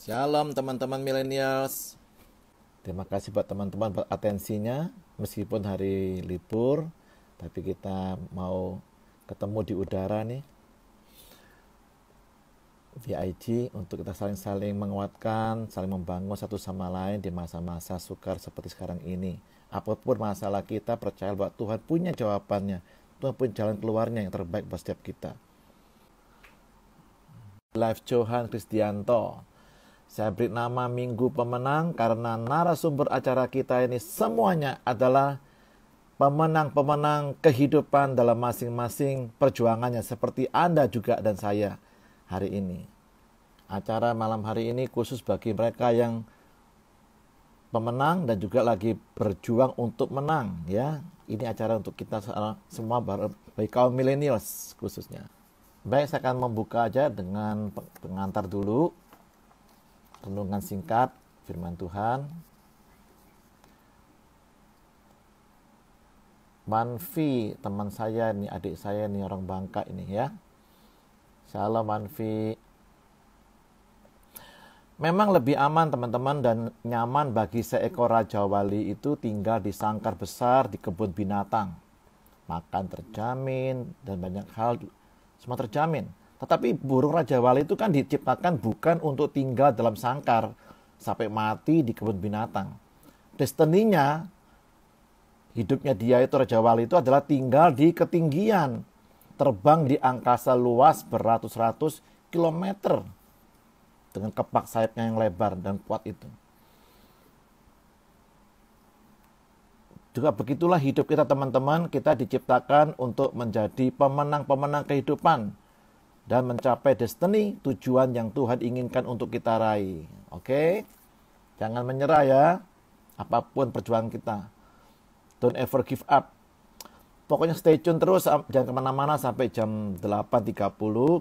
Shalom teman-teman millennials. Terima kasih buat teman-teman buat atensinya. Meskipun hari libur, tapi kita mau ketemu di udara nih, via IG, untuk kita saling-saling menguatkan, saling membangun satu sama lain di masa-masa sukar seperti sekarang ini. Apapun masalah kita, percaya bahwa Tuhan punya jawabannya. Tuhan punya jalan keluarnya yang terbaik buat setiap kita. Live Johan Kristianto. Saya beri nama Minggu Pemenang karena narasumber acara kita ini semuanya adalah pemenang-pemenang kehidupan dalam masing-masing perjuangannya, seperti Anda juga dan saya hari ini. Acara malam hari ini khusus bagi mereka yang pemenang dan juga lagi berjuang untuk menang, ya. Ini acara untuk kita semua, bagi kaum millennials khususnya. Baik, saya akan membuka aja dengan pengantar dulu. Renungan singkat firman Tuhan. Manfi, teman saya nih, adik saya nih, orang Bangka ini ya. Shalom Manfi. Memang lebih aman teman-teman dan nyaman bagi seekor Raja Wali itu tinggal di sangkar besar di kebun binatang. Makan terjamin dan banyak hal semua terjamin. Tetapi burung Raja Wali itu kan diciptakan bukan untuk tinggal dalam sangkar sampai mati di kebun binatang. Destininya, hidupnya dia itu, Raja Wali itu adalah tinggal di ketinggian, terbang di angkasa luas beratus-ratus kilometer dengan kepak sayapnya yang lebar dan kuat itu. Juga begitulah hidup kita teman-teman, kita diciptakan untuk menjadi pemenang-pemenang kehidupan dan mencapai destiny, tujuan yang Tuhan inginkan untuk kita raih. Oke? Jangan menyerah ya, apapun perjuangan kita. Don't ever give up. Pokoknya stay tune terus, jangan kemana-mana sampai jam 8.30.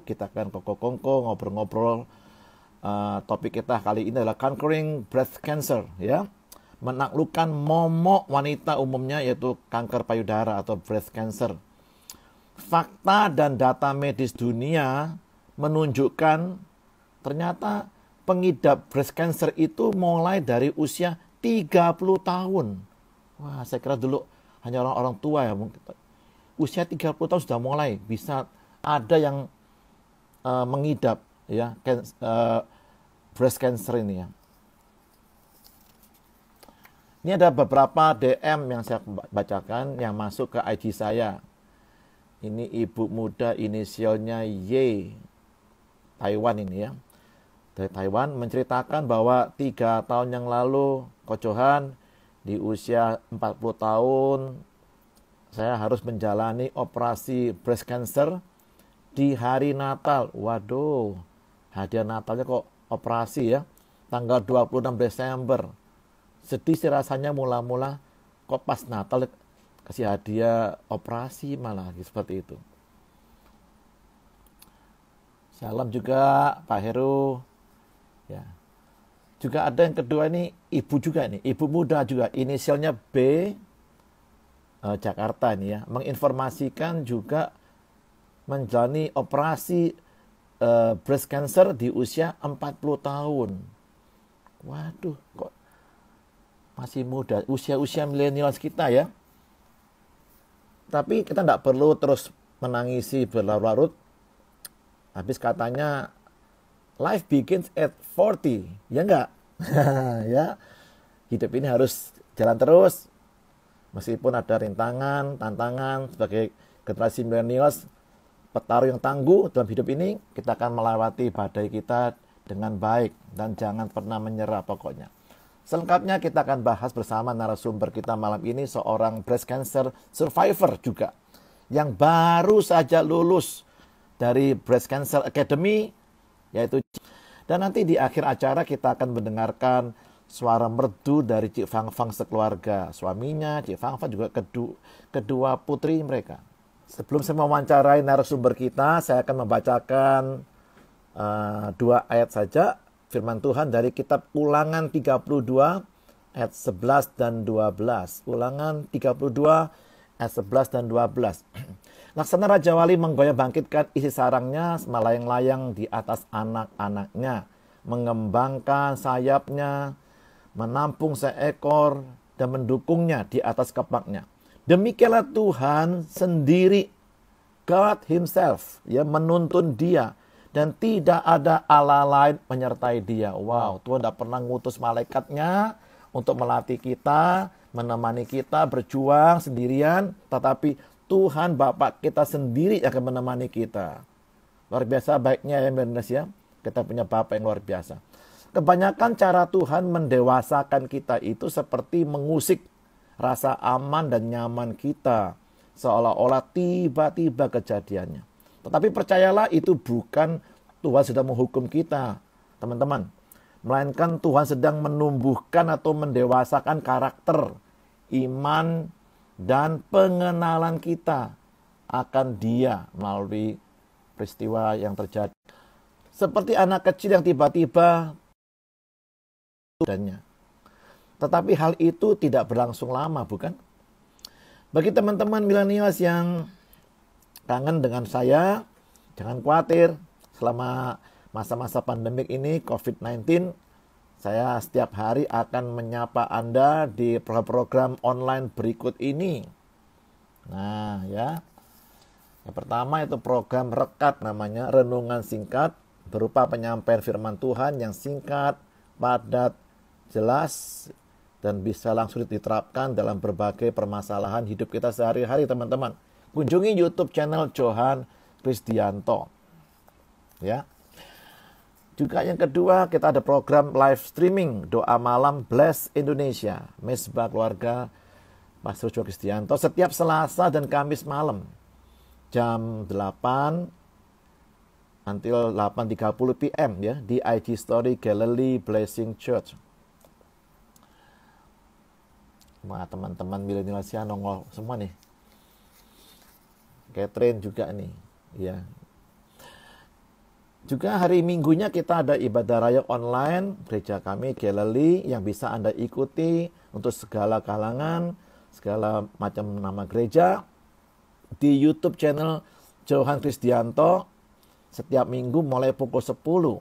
Kita akan kongko-kongko, ngobrol-ngobrol. Topik kita kali ini adalah Conquering Breast Cancer, ya. Menaklukkan momok wanita umumnya, yaitu kanker payudara atau breast cancer. Fakta dan data medis dunia menunjukkan ternyata pengidap breast cancer itu mulai dari usia 30 tahun. Wah, saya kira dulu hanya orang-orang tua ya. Usia 30 tahun sudah mulai bisa ada yang mengidap ya breast cancer ini ya. Ini ada beberapa DM yang saya bacakan yang masuk ke IG saya. Ini ibu muda inisialnya Y, Taiwan ini ya. Dari Taiwan menceritakan bahwa 3 tahun yang lalu, Kocohan, di usia 40 tahun, saya harus menjalani operasi breast cancer di hari Natal. Waduh, hadiah Natalnya kok operasi ya. Tanggal 26 Desember. Sedih sih rasanya mula-mula, kok pas Natal kasih hadiah operasi malah seperti itu. Salam juga Pak Heru. Ya. Juga ada yang kedua ini ibu juga nih, ibu muda juga, inisialnya B, Jakarta ini ya, menginformasikan juga menjalani operasi breast cancer di usia 40 tahun. Waduh, kok masih muda, usia-usia milenials kita ya. Tapi kita tidak perlu terus menangisi berlarut-larut. Habis katanya life begins at 40. Ya enggak? Ya. Hidup ini harus jalan terus. Meskipun ada rintangan, tantangan sebagai generasi millennials, petarung yang tangguh dalam hidup ini, kita akan melewati badai kita dengan baik dan jangan pernah menyerah pokoknya. Selengkapnya kita akan bahas bersama narasumber kita malam ini, seorang breast cancer survivor juga, yang baru saja lulus dari Breast Cancer Academy, yaitu. Dan nanti di akhir acara kita akan mendengarkan suara merdu dari Cik Fang Fang sekeluarga, suaminya, Cik Fang Fang juga kedua putri mereka. Sebelum saya mewawancarai narasumber kita, saya akan membacakan 2 ayat saja firman Tuhan dari kitab Ulangan 32 ayat 11 dan 12. Ulangan 32 ayat 11 dan 12. Laksana Raja Wali menggoyang bangkitkan isi sarangnya melayang-layang di atas anak-anaknya. mengembangkan sayapnya, menampung seekor, dan mendukungnya di atas kepaknya. Demikianlah Tuhan sendiri, God Himself, ya, menuntun dia, dan tidak ada Allah lain menyertai dia. Wow, Tuhan tidak pernah ngutus malaikatnya untuk melatih kita, menemani kita berjuang sendirian, tetapi Tuhan Bapa kita sendiri akan menemani kita. Luar biasa baiknya ya Indonesia, kita punya Bapa yang luar biasa. Kebanyakan cara Tuhan mendewasakan kita itu seperti mengusik rasa aman dan nyaman kita, seolah-olah tiba-tiba kejadiannya. Tetapi percayalah, itu bukan Tuhan sedang menghukum kita, teman-teman. Melainkan Tuhan sedang menumbuhkan atau mendewasakan karakter, iman, dan pengenalan kita akan Dia melalui peristiwa yang terjadi. Seperti anak kecil yang tiba-tiba tetapi hal itu tidak berlangsung lama, bukan? Bagi teman-teman milenials yang kangen dengan saya, jangan khawatir. Selama masa-masa pandemik ini, COVID-19, saya setiap hari akan menyapa Anda di program online berikut ini. Nah, ya. Yang pertama itu program Rekat namanya, renungan singkat berupa penyampaian firman Tuhan yang singkat, padat, jelas, dan bisa langsung diterapkan dalam berbagai permasalahan hidup kita sehari-hari, teman-teman. Kunjungi YouTube channel Johan Kristianto. Ya. Juga yang kedua, kita ada program live streaming Doa Malam Bless Indonesia, Mesbah Keluarga Pastor Johan Kristianto, setiap Selasa dan Kamis malam jam 8 until 8:30 PM ya, di IG Story Galilee Blessing Church. Wah, teman-teman milenial nongol semua nih. Catherine juga nih, ya. Juga hari Minggunya kita ada ibadah raya online gereja kami Galilee yang bisa Anda ikuti untuk segala kalangan, segala macam nama gereja di YouTube channel Johan Kristianto setiap minggu mulai pukul 10.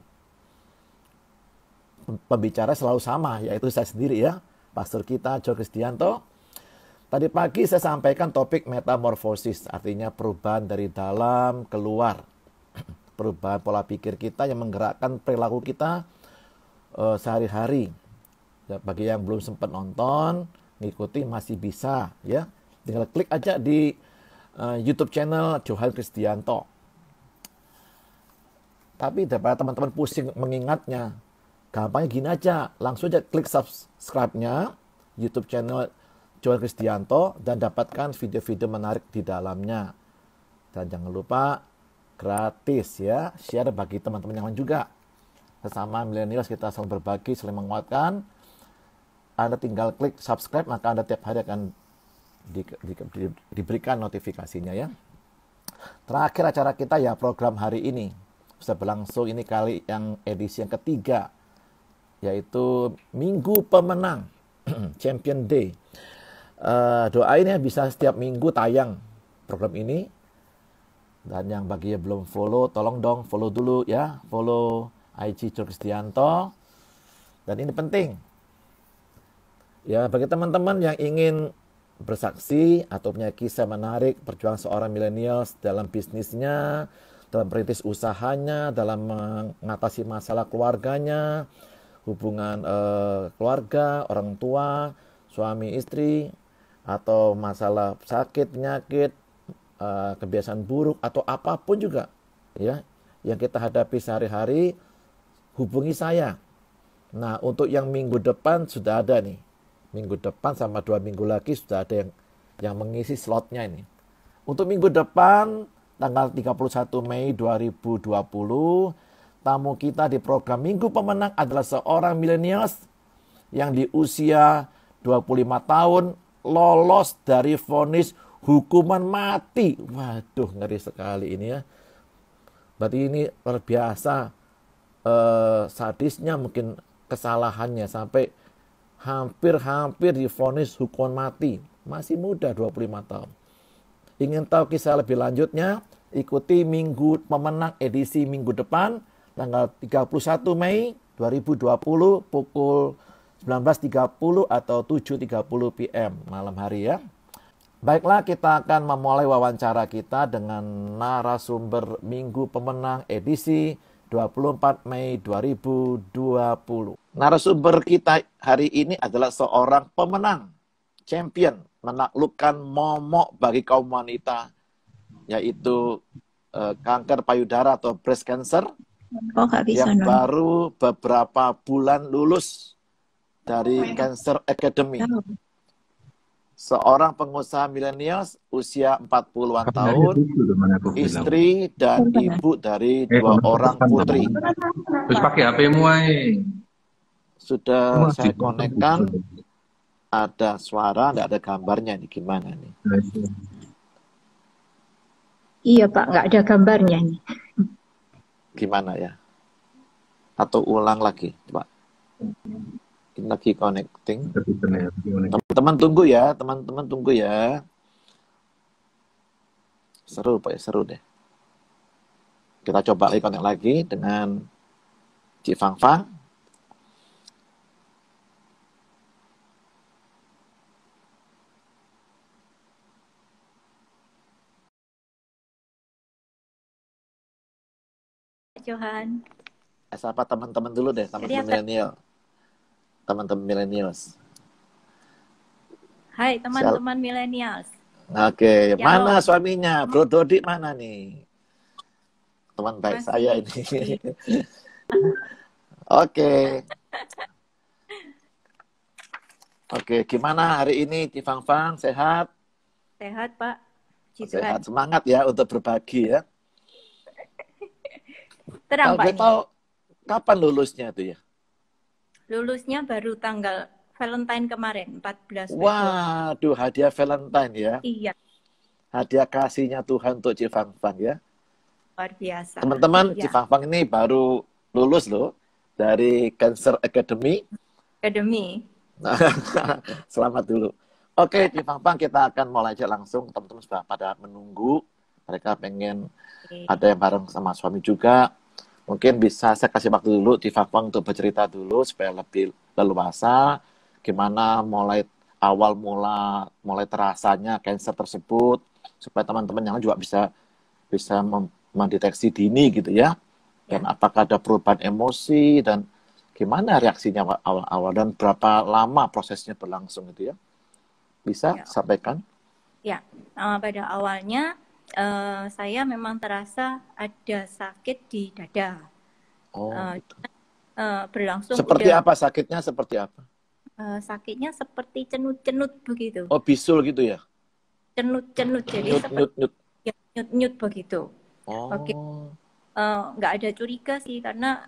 Pembicara selalu sama, yaitu saya sendiri ya, pastor kita Johan Kristianto. Tadi pagi saya sampaikan topik metamorfosis, artinya perubahan dari dalam keluar. Perubahan pola pikir kita yang menggerakkan perilaku kita sehari-hari. Ya, bagi yang belum sempat nonton, ngikuti masih bisa ya. Tinggal klik aja di YouTube channel Johan Kristianto. Tapi daripada teman-teman pusing mengingatnya, gampangnya gini aja, langsung aja klik subscribe-nya YouTube channel Johan Kristianto dan dapatkan video-video menarik di dalamnya. Dan jangan lupa gratis ya, share bagi teman-teman yang lain juga. Sesama milenials kita saling berbagi, saling menguatkan. Anda tinggal klik subscribe, maka Anda tiap hari akan diberikan notifikasinya ya. Terakhir acara kita ya program hari ini. Bisa berlangsung ini kali yang edisi yang ketiga, yaitu Minggu Pemenang, Champion Day. Doain ya bisa setiap minggu tayang program ini. Dan yang bagi yang belum follow, tolong dong follow dulu ya. Follow IG Johan Kristianto. Dan ini penting. Ya, bagi teman-teman yang ingin bersaksi atau punya kisah menarik perjuangan seorang millennials dalam bisnisnya, dalam perintis usahanya, dalam mengatasi masalah keluarganya, hubungan keluarga, orang tua, suami istri, atau masalah sakit, penyakit, kebiasaan buruk atau apapun juga ya yang kita hadapi sehari-hari, hubungi saya. Nah, untuk yang minggu depan sudah ada nih. Minggu depan sama 2 minggu lagi sudah ada yang mengisi slotnya ini. Untuk minggu depan tanggal 31 Mei 2020, tamu kita di program Minggu Pemenang adalah seorang millennials yang di usia 25 tahun lolos dari vonis hukuman mati. Waduh, ngeri sekali ini ya. Berarti ini luar biasa sadisnya mungkin kesalahannya sampai hampir divonis hukuman mati. Masih muda, 25 tahun. Ingin tahu kisah lebih lanjutnya? Ikuti Minggu Pemenang edisi minggu depan tanggal 31 Mei 2020 pukul 19.30 atau 7.30 PM malam hari ya. Baiklah, kita akan memulai wawancara kita dengan narasumber Minggu Pemenang edisi 24 Mei 2020. Narasumber kita hari ini adalah seorang pemenang, champion, menaklukkan momok bagi kaum wanita, yaitu kanker payudara atau breast cancer, yang baru beberapa bulan lulus dari Cancer Academy. Seorang pengusaha milenials usia 40-an tahun, istri dan ibu dari 2 orang putri. Terus pakai HP-mu ae. Sudah saya konekkan, ada suara, nggak ada gambarnya nih, gimana nih? Iya Pak, nggak ada gambarnya nih. Gimana ya? Atau ulang lagi, Pak. Ini lagi connecting. Teman-teman tunggu ya, teman-teman tunggu ya. Seru Pak, seru deh. Kita coba lagi connect lagi dengan Cik Fang Fang. Johan. Sapa teman-teman dulu deh, teman-teman milenial. Teman-teman milenials. Hai teman-teman milenials. Oke, mana suaminya? Bro Dodi mana nih? Teman baik saya ini. Oke. Oke, gimana hari ini Ci Fang Fang? Sehat? Sehat Pak. Sehat, semangat ya untuk berbagi ya. Terang Pak. Tahu kapan lulusnya tuh ya? Lulusnya baru tanggal Valentine kemarin, 14 Februari. Waduh, hadiah Valentine ya. Iya. Hadiah kasihnya Tuhan untuk Ci Fang Fang ya. Luar biasa. Teman-teman, iya. Ci Fang Fang ini baru lulus loh dari Cancer Academy. Selamat dulu. Oke, Ci Fang Fang, kita akan mulai aja langsung. Teman-teman sudah pada menunggu. Mereka pengen ada yang bareng sama suami juga. Mungkin bisa saya kasih waktu dulu Ci Fang Fang untuk bercerita dulu supaya lebih leluasa gimana mulai terasanya cancer tersebut, supaya teman-teman yang juga bisa mendeteksi dini gitu ya. Dan apakah ada perubahan emosi dan gimana reaksinya awal-awal dan berapa lama prosesnya berlangsung gitu ya. Bisa sampaikan? Ya, pada awalnya saya memang terasa ada sakit di dada. Gitu. Berlangsung. Seperti apa sakitnya? Seperti apa? Sakitnya seperti cenut-cenut begitu. Oh, bisul gitu ya? Cenut-cenut, jadi nyut-nyut begitu. Oke. Nggak ada curiga sih, karena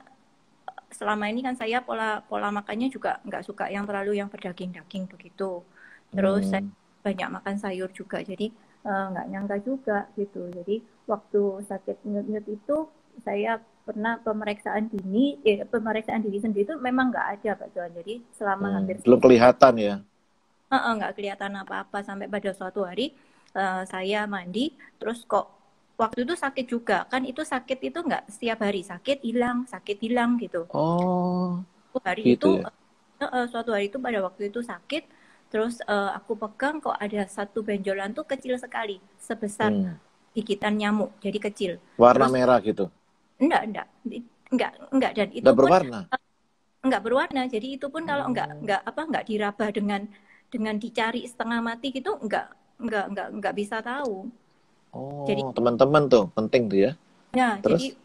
selama ini kan saya pola makannya juga nggak suka yang terlalu yang berdaging-daging begitu. Terus saya banyak makan sayur juga, jadi nggak nyangka juga gitu. Jadi waktu sakit nyut-nyut itu saya pernah pemeriksaan diri sendiri itu memang nggak ada Pak Johan. Jadi selama hampir belum kelihatan ya? Nggak kelihatan apa-apa sampai pada suatu hari saya mandi, terus kok waktu itu sakit juga. Kan itu sakit itu nggak setiap hari, sakit hilang gitu. Oh, hari gitu itu suatu hari itu pada waktu itu sakit. Terus aku pegang kok ada satu benjolan tuh kecil sekali, sebesar gigitan nyamuk, jadi kecil. Warna merah gitu? Enggak, dan itu nggak berwarna? Enggak berwarna, jadi itu pun kalau enggak diraba dengan dicari setengah mati gitu, enggak bisa tahu. Jadi teman-teman tuh penting tuh ya. Ya, terus? Jadi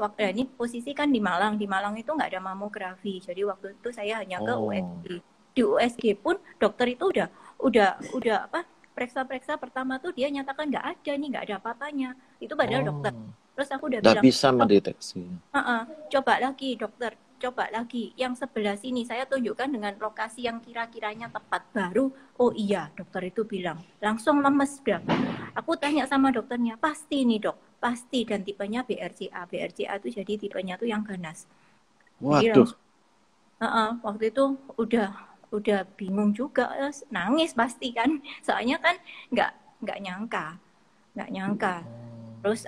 waktu ini posisi kan di Malang itu nggak ada mamografi, jadi waktu itu saya hanya ke USG. Di USG pun dokter itu udah periksa pertama tuh dia nyatakan nggak ada apa-apanya. Itu padahal dokter. Terus aku udah bilang bisa mendeteksi. Coba lagi dokter, coba lagi yang sebelah sini, saya tunjukkan dengan lokasi yang kira-kiranya tepat. Baru oh iya, dokter itu bilang langsung lemes dah. Aku tanya sama dokternya, pasti nih dok, pasti, dan tipenya BRCA itu jadi tipenya tuh yang ganas. Waduh. Waktu itu udah bingung juga, nangis pasti kan, soalnya kan nggak nyangka. Terus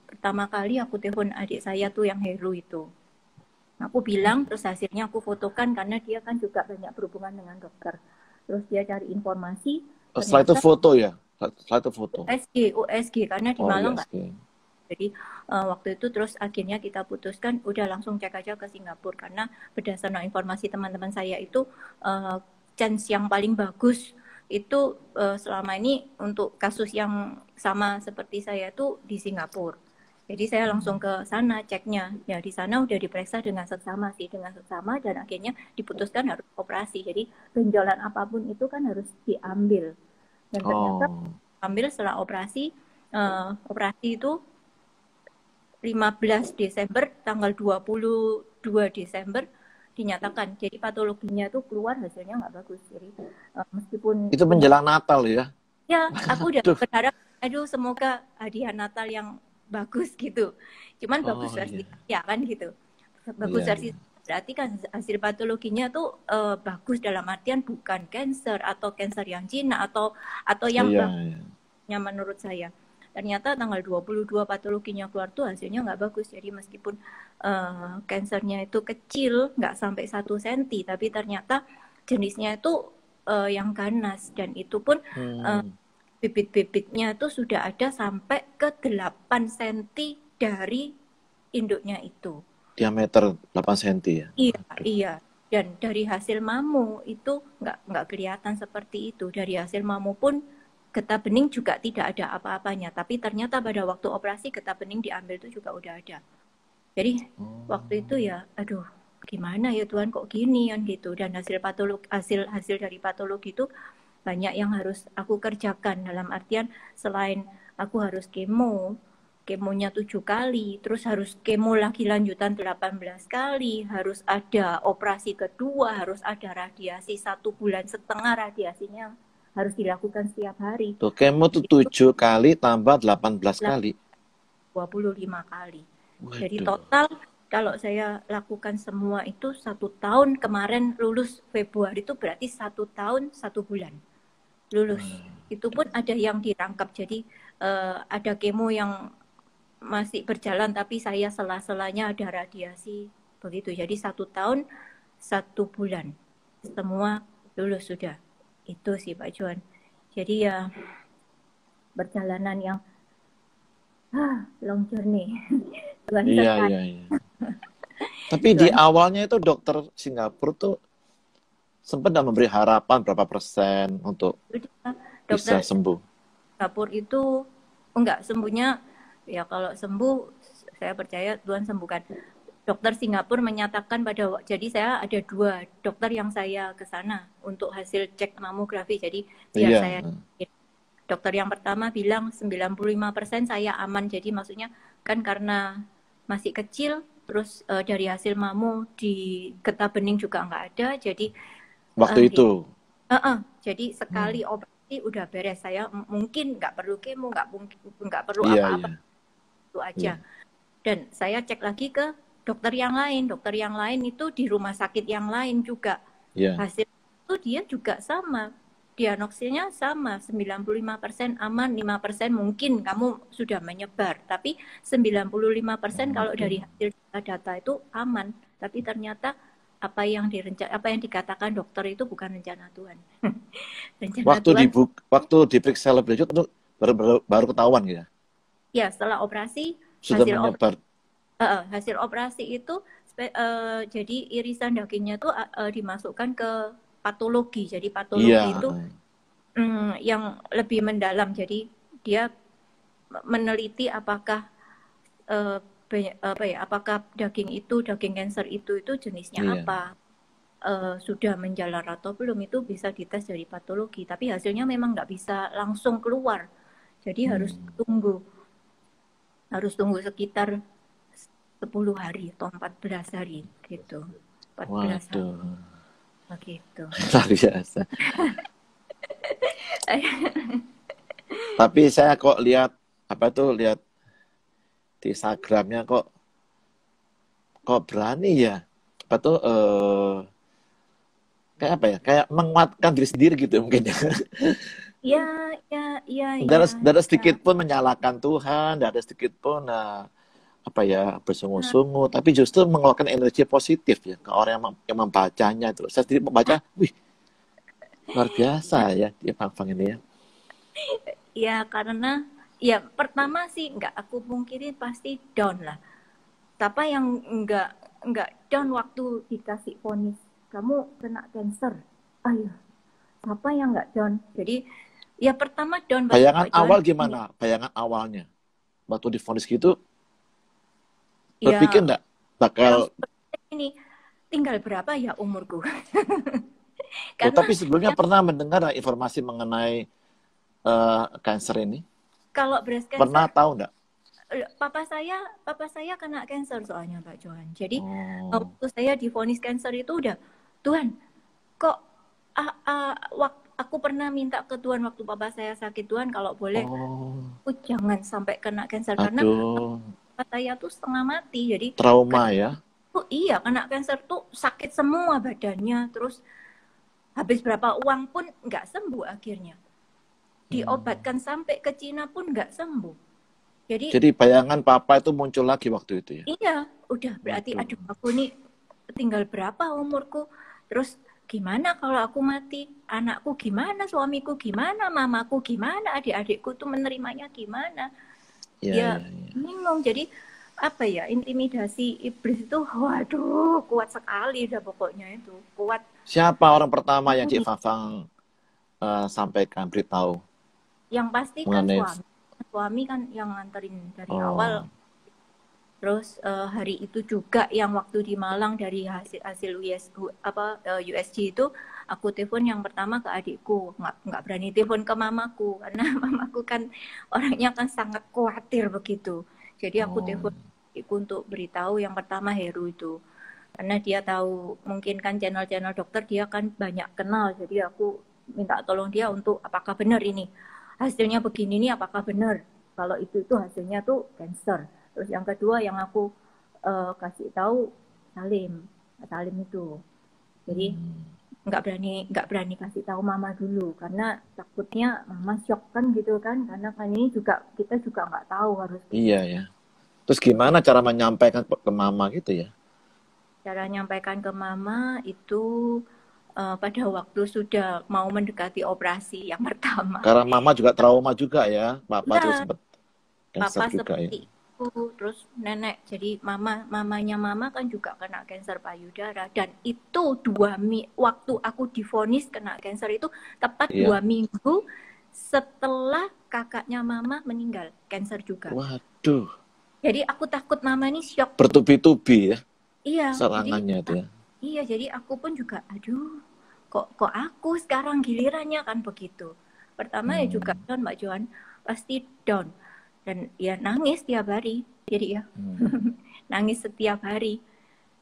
pertama kali aku telepon adik saya tuh yang Heru itu. Aku bilang, terus hasilnya aku fotokan karena dia kan juga banyak berhubungan dengan dokter. Terus dia cari informasi, Setelah itu ternyata foto ya? Setelah itu foto. USG karena di Oh, Malang nggak. USG. Jadi waktu itu terus akhirnya kita putuskan udah langsung cek aja ke Singapura karena berdasarkan informasi teman-teman saya itu chance yang paling bagus itu selama ini untuk kasus yang sama seperti saya itu di Singapura. Jadi saya langsung ke sana ceknya. Ya di sana udah diperiksa dengan seksama dan akhirnya diputuskan harus operasi. Jadi benjolan apapun itu kan harus diambil. Dan ternyata ambil setelah operasi itu 15 Desember tanggal 22 Desember dinyatakan. Jadi patologinya itu keluar hasilnya nggak bagus. Jadi meskipun itu menjelang Natal ya? Ya, aku udah berharap, semoga hadiah Natal yang bagus gitu. Cuman bagus versi ya kan gitu. Bagus versi berarti kan hasil patologinya tuh bagus dalam artian bukan cancer atau cancer yang Cina atau yang yang menurut saya. Ternyata tanggal 22 patologinya keluar tuh hasilnya nggak bagus. Jadi meskipun kansernya itu kecil, nggak sampai 1 cm, tapi ternyata jenisnya itu yang ganas. Dan itu pun bibit-bibitnya itu sudah ada sampai ke 8 cm dari induknya itu. Diameter 8 cm ya? Iya. Dan dari hasil mamu itu nggak kelihatan seperti itu. Dari hasil mamu pun getah bening juga tidak ada apa-apanya. Tapi ternyata pada waktu operasi getah bening diambil itu juga udah ada. Jadi waktu itu ya, aduh gimana ya Tuhan kok gini kan gitu. Dan hasil dari patologi itu banyak yang harus aku kerjakan. Dalam artian selain aku harus kemonya 7 kali, terus harus kemo lagi lanjutan 18 kali, harus ada operasi kedua, harus ada radiasi 1,5 bulan radiasinya harus dilakukan setiap hari. Tuh, kemo tuh 7 kali tambah 18 kali. 25 kali. Waduh. Jadi total kalau saya lakukan semua itu 1 tahun, kemarin lulus Februari itu berarti 1 tahun 1 bulan lulus. Itu pun ada yang dirangkap. Jadi ada kemo yang masih berjalan tapi saya sela-selanya ada radiasi begitu. Jadi 1 tahun 1 bulan semua lulus sudah. Itu sih Pak Juan. Jadi ya perjalanan yang long journey. Iya. Tapi di awalnya itu dokter Singapura tuh sempat nggak memberi harapan berapa persen untuk bisa sembuh? Singapura itu enggak, sembuhnya ya kalau sembuh saya percaya Tuhan sembuhkan. Dokter Singapura menyatakan jadi saya ada 2 dokter yang saya ke sana untuk hasil cek mamografi. Jadi saya dokter yang pertama bilang 95% saya aman. Jadi maksudnya kan karena masih kecil, terus dari hasil mamu di getah bening juga nggak ada. Jadi waktu itu jadi sekali operasi udah beres. Saya mungkin nggak perlu kemo, nggak perlu apa-apa. Itu aja. Dan saya cek lagi ke dokter yang lain itu di rumah sakit yang lain juga. Hasil itu dia juga sama. Diagnosisnya sama, 95% aman, 5% mungkin kamu sudah menyebar. Tapi 95% kalau dari hasil data itu aman. Tapi ternyata apa yang dikatakan dokter itu bukan rencana Tuhan. Waktu diperiksa lab itu baru ketahuan ya? Ya, setelah operasi sudah menyebar. Hasil operasi itu jadi irisan dagingnya tuh dimasukkan ke patologi. Jadi patologi itu yang lebih mendalam. Jadi dia meneliti apakah apakah daging cancer itu jenisnya apa, sudah menjalar atau belum, itu bisa dites dari patologi. Tapi hasilnya memang nggak bisa langsung keluar. Jadi harus tunggu sekitar 10 hari atau 14 hari gitu. 14 hari. Begitu. Luar biasa. Tapi saya kok lihat di Instagramnya kok berani ya. Kayak menguatkan diri sendiri gitu mungkin ya. Tidak ada sedikit pun menyalahkan Tuhan, tidak ada sedikit pun apa ya, bersungut-sungut, tapi justru mengeluarkan energi positif ya ke orang yang membacanya itu. Saya sendiri membaca, wih, luar biasa ya dia Fang ini ya. Ya karena ya pertama sih nggak aku pungkirin pasti down lah. Siapa yang nggak down waktu dikasih vonis kamu kena cancer? Ayo, siapa yang nggak down? Jadi ya pertama down. Bayangan awal gimana? Bayangan awalnya waktu divonis gitu, berpikir nggak bakal ini tinggal berapa ya umurku? Karena, tapi sebelumnya pernah mendengar informasi mengenai kanker ini? Kalau breast cancer pernah tahu nggak? Papa saya kena cancer soalnya Pak Johan. Jadi waktu saya divonis cancer itu udah, Tuhan, kok aku pernah minta ke Tuhan waktu papa saya sakit, Tuhan kalau boleh, jangan sampai kena cancer. Karena papa saya tuh setengah mati, jadi trauma ya. Iya, kena cancer tuh sakit semua badannya, terus habis berapa uang pun nggak sembuh akhirnya. Diobatkan sampai ke Cina pun nggak sembuh. Jadi bayangan papa itu muncul lagi waktu itu ya? Iya, udah berarti aduh aku nih tinggal berapa umurku, terus gimana kalau aku mati, anakku gimana, suamiku gimana, mamaku gimana, adik-adikku tuh menerimanya gimana. Ya bingung. Jadi apa ya, intimidasi iblis itu waduh kuat sekali udah pokoknya itu kuat. Siapa orang pertama yang Cik Fafang sampaikan, beritahu? Yang pasti kan suami kan yang nganterin dari awal. Terus hari itu juga yang waktu di Malang dari hasil USG itu aku telepon yang pertama ke adikku, nggak berani telepon ke mamaku karena mamaku kan orangnya kan sangat khawatir begitu. Jadi aku telepon adikku untuk beritahu yang pertama Heru itu, karena dia tahu mungkin kan channel-channel dokter dia kan banyak kenal, jadi aku minta tolong dia untuk apakah benar ini hasilnya begini nih, apakah benar kalau itu hasilnya tuh cancer. Terus yang kedua yang aku kasih tahu Salim itu. Jadi nggak berani kasih tahu mama dulu karena takutnya mama shock kan gitu kan, karena kan ini juga kita juga nggak tahu harus. Iya ya. Terus gimana cara menyampaikan ke mama gitu ya? Cara menyampaikan ke mama itu pada waktu sudah mau mendekati operasi yang pertama. Karena mama juga trauma juga ya, papa juga sempat cancer juga ya. Terus nenek, jadi mamanya mama kan juga kena kanker payudara, dan itu waktu aku divonis kena kanker itu tepat 2 minggu setelah kakaknya mama meninggal kanker juga. Waduh. Jadi aku takut mama ini shock. Bertubi-tubi ya. Iya. Serangannya itu ya. Iya, jadi aku pun juga aduh kok aku sekarang gilirannya kan begitu. Pertama ya juga down Mbak Johan, pasti down. Dan ya nangis tiap hari, jadi ya nangis setiap hari.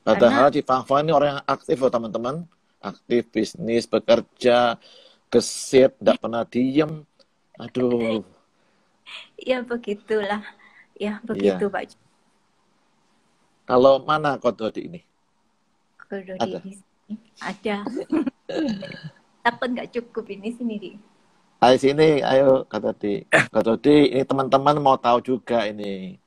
Padahal Cik Fafang ini orang yang aktif loh teman-teman, aktif bisnis, bekerja, gesit, tidak pernah diem. Aduh. Ya begitulah, ya begitu Pak. Kalau mana Kododi ini? Kododi di sini ada. Takut nggak cukup ini sini di. Ayo sini, ayo Kododi. Kododi, ini teman-teman mau tahu juga ini.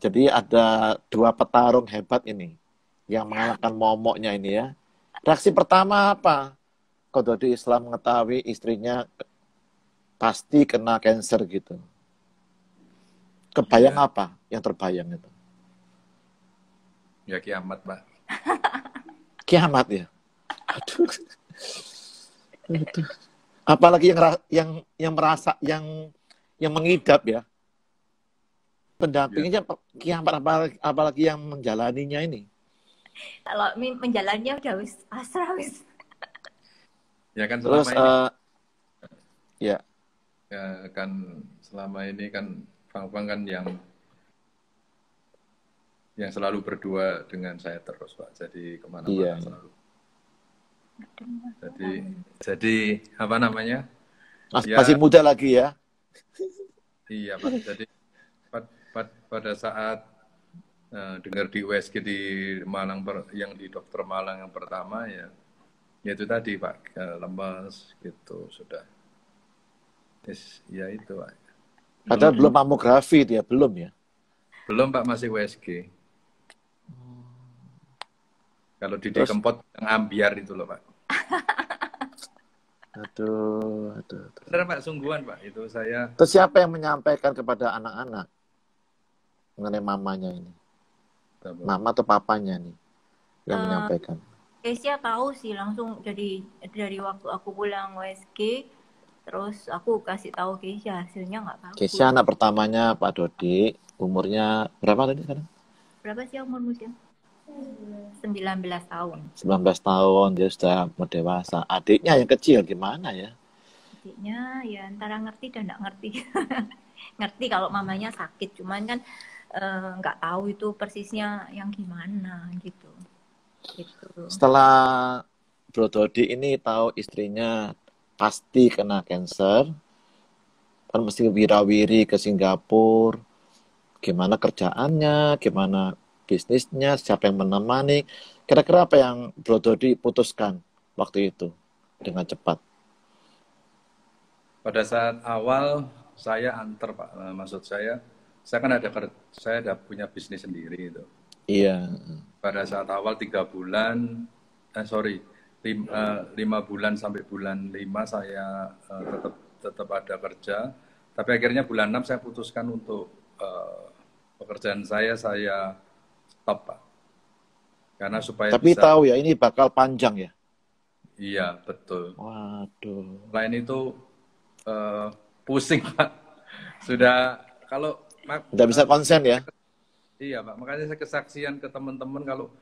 Jadi ada 2 petarung hebat ini yang mengalahkan momoknya ini ya. Reaksi pertama apa? Kododi setelah mengetahui istrinya pasti kena kanker gitu. Kebayang apa yang terbayang itu? Ya kiamat, Pak. Kiamat ya. Aduh. Apalagi yang merasa yang mengidap ya. Pendampingnya kiamat, apalagi yang menjalaninya ini. Kalau menjalannya udah pasrah wis. Ya kan selama ini. Ya kan selama ini kan Fang kan yang selalu berdua dengan saya terus Pak. Jadi kemana-mana selalu. Jadi apa namanya? Masih muda lagi ya. Iya Pak. Jadi pada saat dengar di USG di Malang yang di dokter Malang yang pertama ya itu tadi Pak, lemas gitu sudah. Ya itu Pak. Padahal belum mamografi dia, belum ya? Belum Pak, masih USG. Kalau di Terus, Kempot yang ambiar itu loh Pak. aduh. Benar Pak, sungguhan Pak. Itu saya. Terus siapa yang menyampaikan kepada anak-anak mengenai mamanya ini? Mama atau papanya nih yang menyampaikan? Kesia tahu sih langsung, jadi dari waktu aku pulang USG, terus aku kasih tahu Kesia, hasilnya nggak bagus. Kesia anak pertamanya Pak Dodi, umurnya berapa tadi sekarang? Berapa sih umurmu sih? 19 tahun. 19 tahun, dia sudah mau dewasa. Adiknya yang kecil gimana ya? Adiknya ya antara ngerti dan nggak ngerti. Ngerti kalau mamanya sakit, cuman kan nggak tahu itu persisnya yang gimana gitu. Setelah Bro Dodi ini tahu istrinya pasti kena cancer, kan mesti wirawiri ke Singapura, gimana kerjaannya, gimana bisnisnya, siapa yang menemani, kira-kira apa yang Bro Dodi putuskan waktu itu dengan cepat? Pada saat awal saya antar Pak, maksud saya kan saya ada punya bisnis sendiri itu. Iya. Pada saat awal 3 bulan, 5 bulan sampai bulan 5 saya tetap ada kerja. Tapi akhirnya bulan 6 saya putuskan untuk pekerjaan saya stop Pak. Karena supaya Tapi bisa. tahu ya ini bakal panjang ya? Iya betul. Waduh. Selain itu pusing Pak. Sudah kalau nggak bisa konsen ya? Iya Pak, makanya saya kesaksian ke teman-teman kalau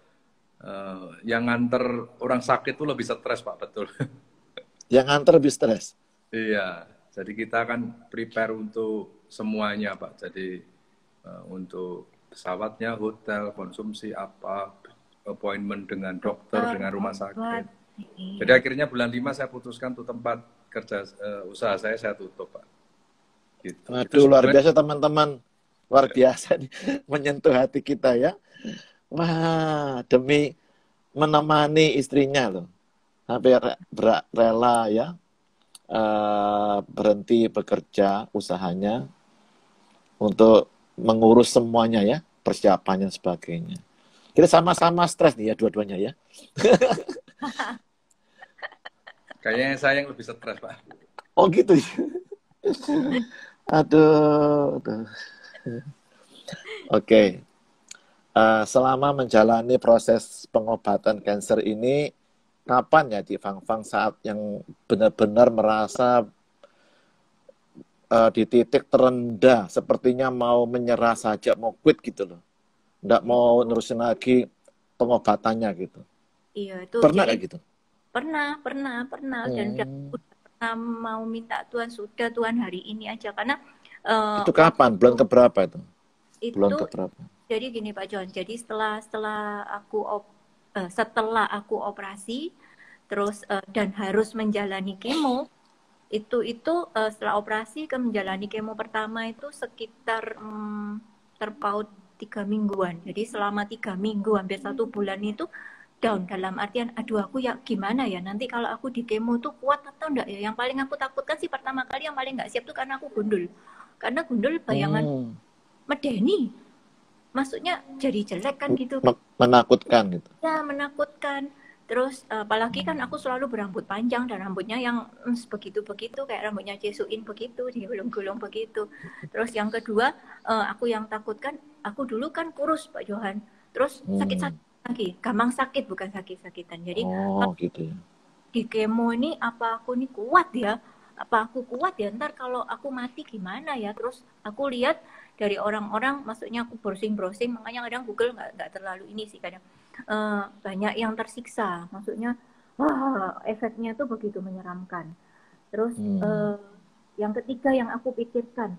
yang nganter orang sakit itu lebih stres Pak, betul. Yang nganter lebih stres? Iya, jadi kita kan prepare untuk semuanya Pak. Jadi untuk pesawatnya, hotel, konsumsi apa, appointment dengan dokter, dengan rumah sakit. Jadi akhirnya bulan 5 saya putuskan tuh tempat kerja usaha saya tutup Pak. Gitu. Waduh, luar biasa teman-teman. Luar biasa nih, menyentuh hati kita ya. Wah, demi menemani istrinya loh. Sampai rela ya, berhenti bekerja usahanya untuk mengurus semuanya ya, persiapannya sebagainya. Kita sama-sama stres nih ya dua-duanya ya. Kayaknya saya yang lebih stres Pak. Oh gitu. Aduh. Oke. Selama menjalani proses pengobatan kanker ini, kapan ya Di Fang Fang saat yang benar-benar merasa di titik terendah, sepertinya mau menyerah saja, mau quit gitu loh, nggak mau nerusin lagi pengobatannya gitu? Iya itu. Pernah kayak gitu? Pernah dan udah pernah mau minta Tuhan, sudah Tuhan hari ini aja, karena itu kapan? Bulan keberapa itu? Bulan keberapa? Jadi gini Pak John, jadi setelah aku operasi terus dan harus menjalani kemo, itu setelah operasi ke menjalani kemo pertama itu sekitar terpaut 3 mingguan. Jadi selama 3 minggu hampir 1 bulan itu down, dalam artian aduh aku ya gimana ya nanti kalau aku di kemo tuh kuat atau enggak ya. Yang paling aku takutkan sih pertama kali yang paling nggak siap tuh karena aku gundul. Karena gundul bayangan medeni, maksudnya jadi jelek kan gitu. Menakutkan gitu. Ya menakutkan. Terus apalagi kan aku selalu berambut panjang dan rambutnya yang begitu-begitu kayak rambutnya Jesuin begitu, digulung-gulung begitu. Terus yang kedua aku yang takutkan, aku dulu kan kurus Pak Johan. Terus sakit-sakit lagi, gampang sakit bukan sakit-sakitan. Jadi gitu ya. Di kemo ini apa aku ini kuat ya? Apa aku kuat ya? Ntar kalau aku mati gimana ya? Terus aku lihat dari orang-orang, maksudnya aku browsing, makanya kadang Google nggak terlalu ini sih kadang. Banyak yang tersiksa, maksudnya wah efeknya tuh begitu menyeramkan. Terus yang ketiga yang aku pikirkan,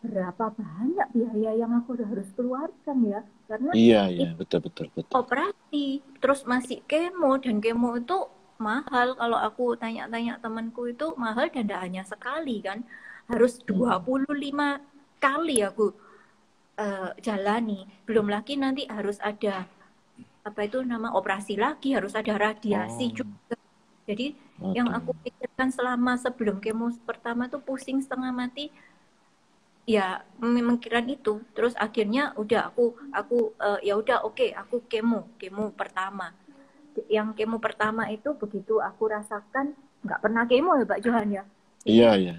berapa banyak biaya yang aku harus keluarkan ya, karena iya betul. operasi terus masih kemo, dan kemo itu mahal. Kalau aku tanya-tanya temanku itu mahal dan tidak hanya sekali kan, harus 25 kali aku jalani, belum lagi nanti harus ada operasi lagi, harus ada radiasi juga. Jadi yang aku pikirkan selama sebelum kemo pertama tuh pusing setengah mati, ya memikirkan itu. Terus akhirnya udah aku ya udah oke, aku kemo pertama. Yang kemo pertama itu begitu aku rasakan, nggak pernah kemo ya Pak Johan ya. Iya, Ini iya.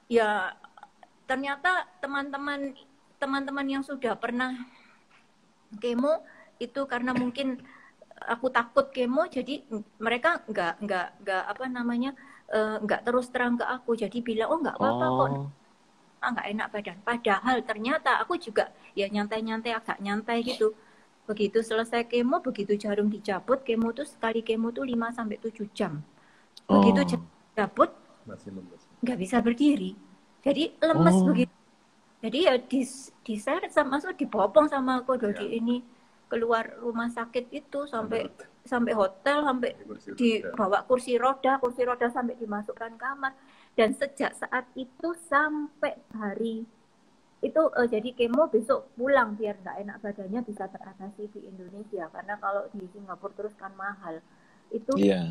ya ternyata teman-teman yang sudah pernah kemo itu karena mungkin aku takut kemo, jadi mereka nggak apa namanya nggak terus terang ke aku, jadi bilang oh nggak apa-apa kok, Oh, nggak enak badan. Padahal ternyata aku juga ya nyantai-nyantai, agak nyantai gitu. Begitu selesai kemo, begitu jarum dicabut, kemo tuh sekali kemo tuh 5 sampai 7 jam. Begitu oh, jarum dicabut Masih lemes. nggak bisa berdiri. Jadi lemes oh, begitu. Jadi ya diseret sama masuk dibopong sama aku Ya. dari ini keluar rumah sakit itu sampai Sampai hotel, sampai kursi roda. dibawa kursi roda sampai dimasukkan kamar. Dan sejak saat itu sampai hari itu jadi kemo besok pulang biar nggak enak badannya bisa teratasi di Indonesia, karena kalau di Singapura terus kan mahal. Itu iya.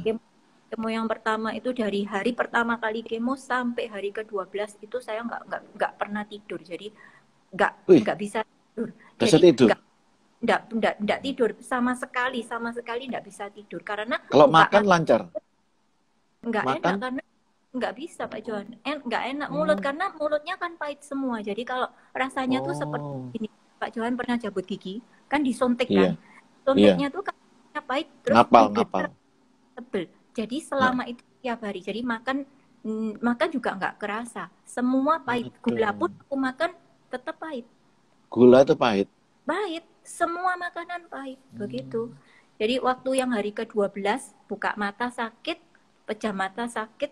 kemo yang pertama itu dari hari pertama kali kemo sampai hari ke-12 itu saya nggak pernah tidur, jadi Wih, nggak bisa tidur, bisa jadi tidur. nggak tidur sama sekali nggak bisa tidur karena Kalau buka makan mata lancar. nggak enak, Makan? karena nggak bisa Pak Johan, nggak enak mulut Oh, karena mulutnya kan pahit semua, jadi kalau rasanya tuh seperti oh, ini. Pak Johan pernah cabut gigi kan disuntik iya, kan, iya. suntiknya tuh kan pahit, terus Ngapal, bibirnya ngapal. tebel, jadi Nah, selama itu tiap hari, jadi makan juga nggak kerasa, semua pahit, gula pun aduh. aku makan tetap pahit, Gula itu pahit. semua makanan pahit begitu. Jadi waktu yang hari ke-12 buka mata sakit, pecah mata sakit,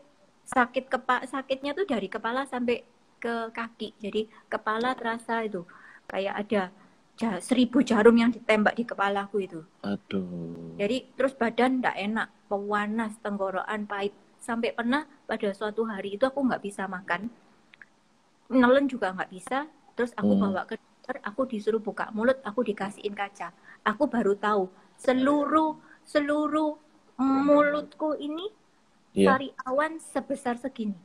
sakitnya tuh dari kepala sampai ke kaki. Jadi kepala terasa itu kayak ada 1000 jarum yang ditembak di kepalaku itu. Aduh. Jadi terus badan nggak enak, pewanas, tenggorokan pahit. Sampai pernah pada suatu hari itu aku nggak bisa makan, nelen juga nggak bisa. Terus aku bawa ke dokter, aku disuruh buka mulut, aku dikasihin kaca. Aku baru tahu seluruh mulutku ini Iya. sariawan sebesar segini.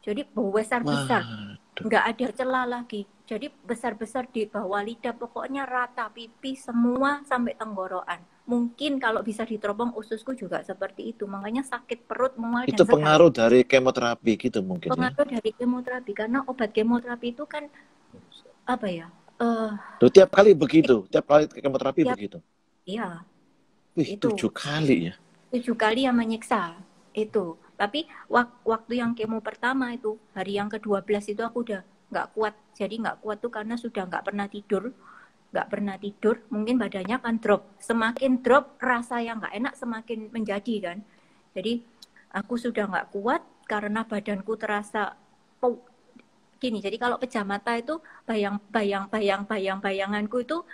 Jadi besar-besar, Waduh. nggak ada celah lagi. Jadi besar-besar di bawah lidah, pokoknya rata, pipi semua sampai tenggorokan. Mungkin kalau bisa diteropong ususku juga seperti itu. Makanya sakit perut, mual, Itu dan sekali. pengaruh dari kemoterapi gitu mungkin ya. Pengaruh dari kemoterapi, karena obat kemoterapi itu kan apa ya? Tuh, tiap kali begitu, tiap kali kemoterapi Ya, begitu. iya, Wih, itu 7 kali ya. 7 kali yang menyiksa itu. Tapi waktu yang kemo pertama itu, hari yang ke-12 itu aku udah nggak kuat. Jadi nggak kuat tuh karena sudah nggak pernah tidur. Mungkin badannya kan drop. Semakin drop, rasa yang nggak enak semakin menjadi kan. Jadi aku sudah nggak kuat karena badanku terasa gini. Jadi kalau pecah mata itu bayanganku itu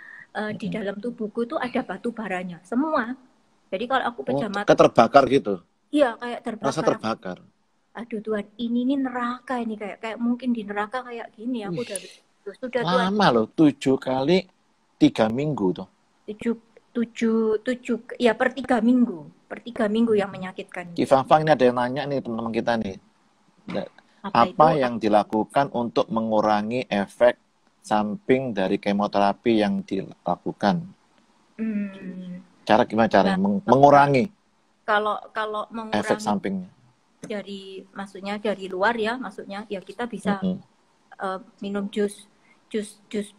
di dalam tubuhku itu ada batu baranya semua. Jadi kalau aku Oh, pecah mata, kayak terbakar gitu. iya kayak Rasa terbakar. terbakar. Aduh Tuhan, ini neraka ini, kayak mungkin di neraka kayak gini. Aku udah sudah Tuhan. Lama loh, 7 kali 3 minggu tuh. 7 ya per 3 minggu yang menyakitkan. Ki Fafang, ini ada yang nanya nih teman-teman kita nih. Apa yang dilakukan untuk mengurangi efek samping dari kemoterapi yang dilakukan? Cara gimana cara mengurangi kalau mengurangi efek sampingnya? Maksudnya dari luar ya, maksudnya ya kita bisa minum jus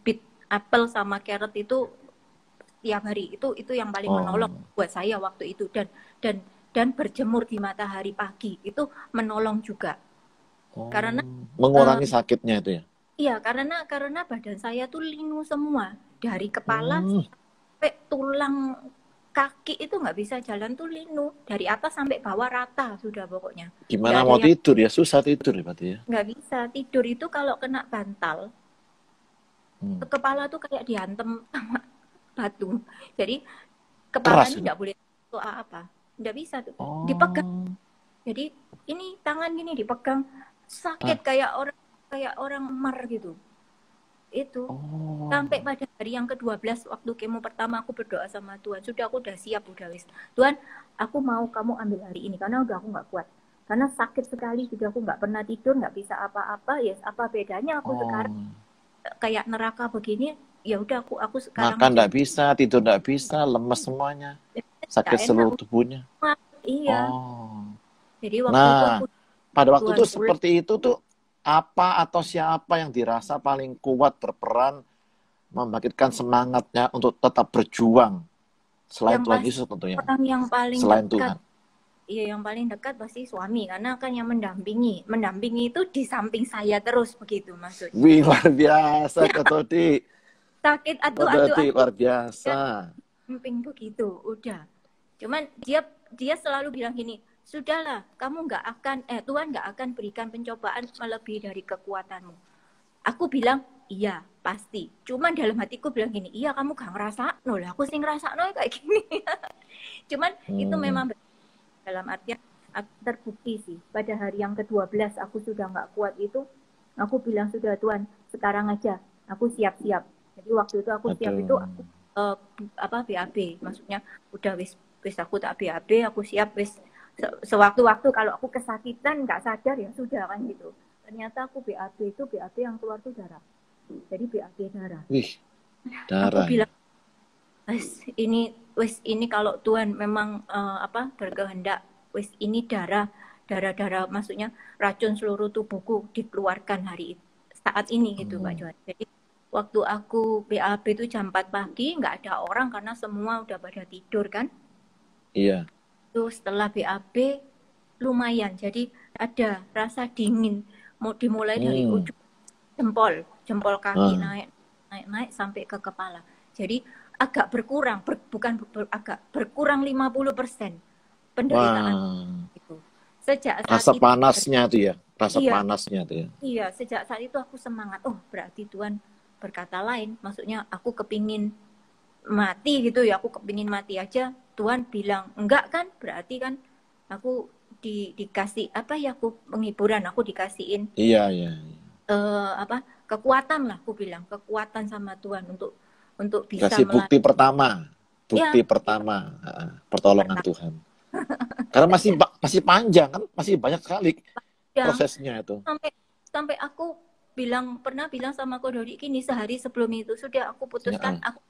bit apel sama carrot itu tiap hari, itu yang paling menolong buat saya waktu itu, dan berjemur di matahari pagi itu menolong juga. Karena mengurangi sakitnya itu ya. Iya, karena badan saya tuh linu semua, dari kepala sampai tulang kaki itu nggak bisa jalan tuh linu, dari atas sampai bawah rata sudah pokoknya. Gimana mau tidur ya, susah tidur ya berarti ya. Nggak bisa tidur itu kalau kena bantal, kepala tuh kayak dihantem sama batu. Jadi kepala ini nggak boleh apa, nggak bisa tuh dipegang. Jadi ini tangan gini dipegang, sakit kayak orang mar gitu. Itu sampai pada hari yang ke-12 waktu kemo pertama aku berdoa sama Tuhan, sudah aku udah siap, udah wis Tuhan, aku mau kamu ambil hari ini karena udah aku nggak kuat, karena sakit sekali, sudah aku nggak pernah tidur, nggak bisa apa-apa, ya apa bedanya aku sekarang kayak neraka begini, ya udah aku sekarang Makan aja nggak bisa, tidur nggak bisa, lemes semuanya, nggak sakit enak. seluruh tubuhnya. Iya, Oh, jadi waktu itu nah aku pada waktu Tuhan itu pulang. seperti itu tuh apa atau siapa yang dirasa paling kuat berperan membangkitkan semangatnya untuk tetap berjuang selain Yang Tuhan pasti Yesus tentunya, orang yang paling selain dekat, Tuhan. iya yang paling dekat pasti suami, karena kan yang mendampingi itu di samping saya terus begitu maksudnya. Wih, luar biasa Kak Todi. Sakit Kak adu-adu Todi, aja luar ya, biasa. samping begitu, udah. Cuman dia selalu bilang gini, sudahlah, kamu nggak akan, Tuhan nggak akan berikan pencobaan melebihi dari kekuatanmu. Aku bilang, iya, pasti. Cuman dalam hatiku bilang gini, iya kamu gak ngerasa, no lah, aku sih ngerasa no kayak gini. Cuman itu memang dalam artian terbukti sih. Pada hari yang ke-12 aku sudah nggak kuat itu, aku bilang sudah Tuhan, sekarang aja, aku siap-siap. Jadi waktu itu aku siap itu, Aduh. aku BAB, maksudnya udah wis aku tak BAB, aku siap wis sewaktu-waktu kalau aku kesakitan nggak sadar ya sudah kan gitu. Ternyata aku BAB itu BAB yang keluar tuh darah. Jadi BAB darah. Wih, Aku darah. bilang, wis ini kalau Tuhan memang berkehendak, wis ini darah maksudnya racun seluruh tubuhku dikeluarkan saat ini gitu Pak Johan. Jadi waktu aku BAB itu jam 4 pagi nggak ada orang karena semua udah pada tidur kan. Iya. Terus setelah BAB lumayan, jadi ada rasa dingin, mau dimulai dari ujung jempol kaki naik sampai ke kepala. Jadi agak berkurang, agak berkurang 50% penderitaan itu. Sejak saat rasa itu, panasnya tuh ya, rasa iya, panasnya tuh ya. Iya, sejak saat itu aku semangat. Oh, berarti Tuhan berkata lain. Maksudnya aku kepingin mati gitu ya, aku kepingin mati aja. Tuhan bilang enggak kan, berarti kan aku dikasih apa ya, aku penghiburan, aku dikasihin Iya. kekuatan lah, aku bilang kekuatan sama Tuhan untuk bisa Kasih bukti pertama, ya, pertolongan Tuhan. Karena masih panjang kan, masih banyak sekali prosesnya itu. Sampai aku pernah bilang sama Ko Dodi gini, sehari sebelum itu sudah aku putuskan aku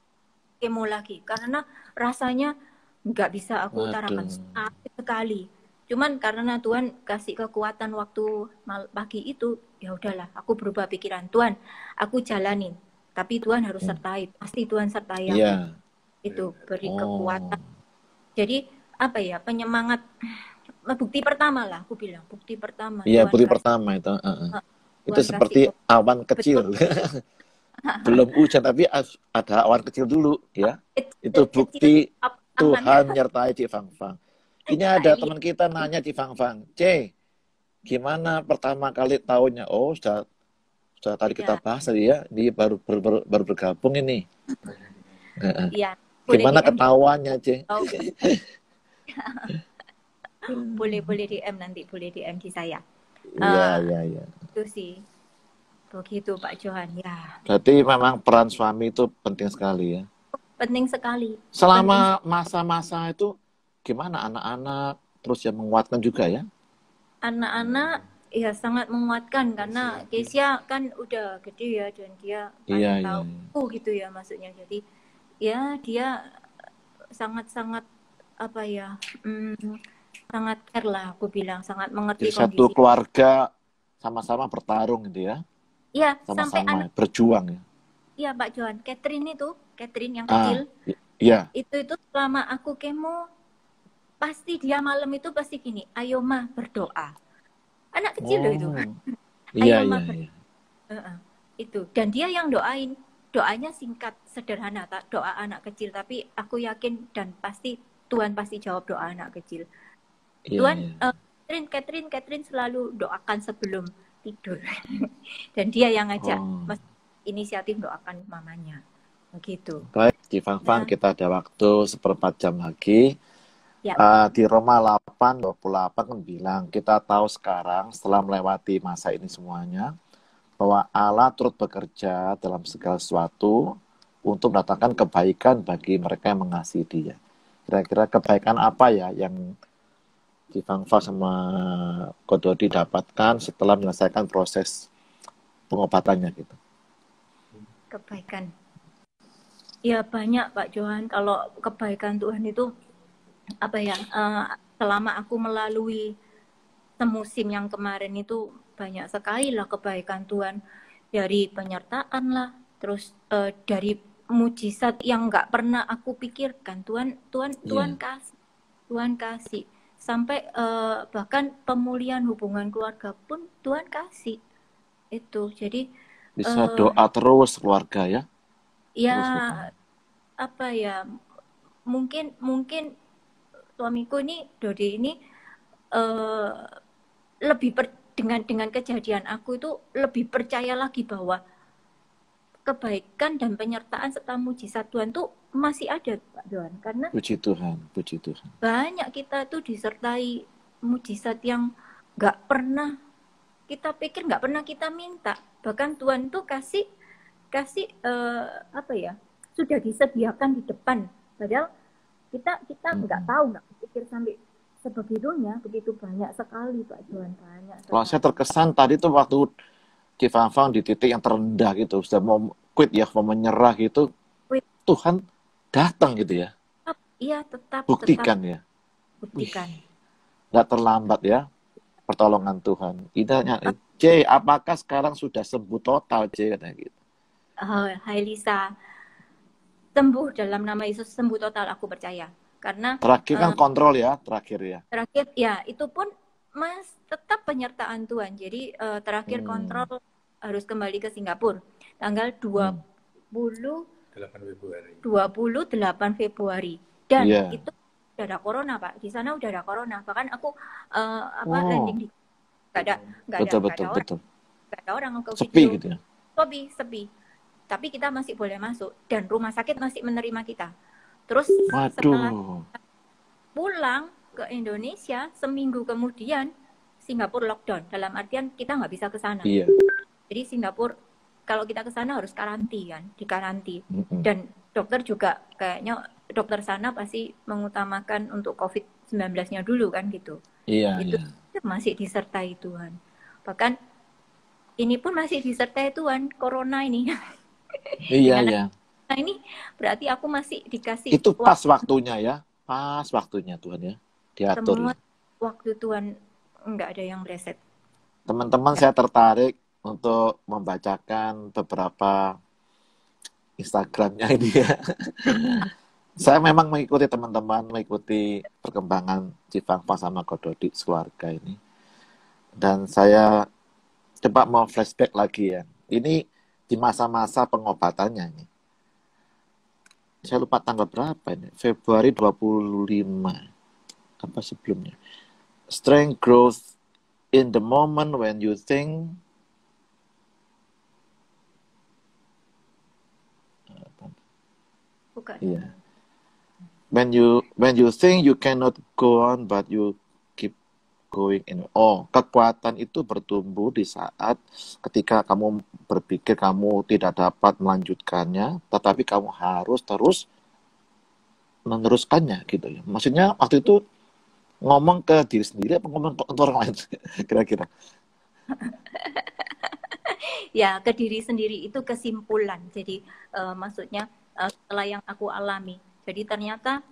kemo lagi karena rasanya nggak bisa aku utarakan sekali. Cuman karena Tuhan kasih kekuatan waktu pagi itu, ya udahlah, aku berubah pikiran. Tuhan, aku jalanin, tapi Tuhan harus sertai, pasti Tuhan sertai aku. Itu beri kekuatan. Jadi apa ya, penyemangat, bukti pertama lah, aku bilang bukti pertama. Iya, bukti pertama itu. Itu seperti awan kecil. Belum hujan tapi ada awan kecil dulu ya. Itu bukti Tuhan nyertai Cik Fang Fang. Ini ada teman kita nanya Cik Fang Fang, C, gimana pertama kali tahunnya? Oh, sudah tadi kita bahas tadi ya, dia baru bergabung ini. Iya. Gimana ketahuannya, C? Boleh DM nanti, boleh DM di saya. Iya. Itu sih. Begitu Pak Johan, ya. Berarti memang peran suami itu penting sekali ya. Penting sekali. Selama masa-masa itu gimana anak-anak terus yang menguatkan juga ya? Anak-anak ya sangat menguatkan karena Kesia kan udah gede ya dan dia tahu gitu ya maksudnya. Jadi ya dia sangat-sangat apa ya, sangat care lah aku bilang, sangat mengerti jadi kondisi. Satu keluarga sama-sama bertarung gitu ya? Iya, sama-sama berjuang ya? Iya Pak Johan, Catherine yang kecil. Iya. Itu selama aku kemo pasti dia malam itu pasti gini, ayo mah berdoa. Anak kecil loh itu. Iya. Itu. Dan dia yang doain. Doanya singkat, sederhana, doa anak kecil. Tapi aku yakin dan pasti Tuhan pasti jawab doa anak kecil. Tuhan, Catherine selalu doakan sebelum tidur. Dan dia yang ngajak inisiatif doakan mamanya. Begitu. Baik, Cik Fang Fang, kita ada waktu 1/4 jam lagi. Di Roma 8:28 kan bilang, kita tahu sekarang setelah melewati masa ini semuanya, bahwa Allah turut bekerja dalam segala sesuatu untuk mendatangkan kebaikan bagi mereka yang mengasihi Dia. Kira-kira kebaikan apa ya yang Cik Fang Fang sama Ko Dodi dapatkan setelah menyelesaikan proses pengobatannya gitu? kebaikan. Ya banyak Pak Johan, kalau kebaikan Tuhan itu apa ya, selama aku melalui semusim yang kemarin itu banyak sekali lah kebaikan Tuhan, dari penyertaan lah, terus dari mujizat yang nggak pernah aku pikirkan. Tuhan kasih sampai bahkan pemulihan hubungan keluarga pun Tuhan kasih itu. Jadi Bisa doa terus keluarga ya. ya Terus apa ya, mungkin suamiku ini, Dodi ini lebih dengan kejadian aku itu lebih percaya lagi bahwa kebaikan dan penyertaan serta mujizat Tuhan tuh masih ada Pak Johan, karena puji Tuhan. banyak kita tuh disertai mujizat yang nggak pernah kita pikir, nggak pernah kita minta. Bahkan Tuhan tuh kasih apa ya, sudah disediakan di depan. Padahal kita nggak tahu, nggak pikir sampai sebegitunya, begitu banyak sekali Pak Johan, banyak sekali. Kalau saya terkesan tadi tuh waktu Cifang di titik yang terendah gitu, sudah mau quit ya, mau menyerah gitu, Tuhan datang gitu ya. Iya, tetap Buktikan ya. Buktikan. Nggak terlambat ya pertolongan Tuhan. Idanya, J, apakah sekarang sudah sembuh total, J, katanya gitu. Hai Lisa, sembuh dalam nama Yesus, sembuh total, aku percaya. Karena terakhir kan kontrol ya, terakhir ya, itu pun Mas tetap penyertaan Tuhan. Jadi terakhir kontrol harus kembali ke Singapura tanggal 28 Februari. Dan itu udah ada corona Pak, di sana udah ada corona. Bahkan aku landing di nggak ada orang ke sepi gitu ya. Sepi. Tapi kita masih boleh masuk dan rumah sakit masih menerima kita. Terus setelah pulang ke Indonesia, seminggu kemudian Singapura lockdown. Dalam artian kita nggak bisa ke sana. Iya. Jadi Singapura kalau kita ke sana harus dikaranti. Dan dokter juga kayaknya dokter sana pasti mengutamakan untuk COVID-19-nya dulu kan gitu. Iya. Itu masih disertai Tuhan. Bahkan ini pun masih disertai Tuhan, corona ini. Iya. Nah ini berarti aku masih dikasih itu pas waktunya ya, pas waktunya Tuhan ya, diatur. Semua waktu Tuhan, nggak ada yang bereset. Teman-teman, saya tertarik untuk membacakan beberapa Instagramnya ini ya. Saya memang mengikuti teman-teman, mengikuti perkembangan Cifang sama Kododi keluarga ini. Dan saya coba mau flashback lagi ya. Ini di masa-masa pengobatannya ini. Saya lupa tanggal berapa ini. Februari 25. Apa sebelumnya? Strength growth in the moment when you think Bukan. Iya. When you think you cannot go on but you keep going in. Kekuatan itu bertumbuh di saat ketika kamu berpikir kamu tidak dapat melanjutkannya, tetapi kamu harus terus meneruskannya gitu ya. Maksudnya waktu itu ngomong ke diri sendiri apa ngomong ke orang lain kira-kira? Ya, ke diri sendiri itu kesimpulan. Jadi maksudnya setelah yang aku alami. Jadi ternyata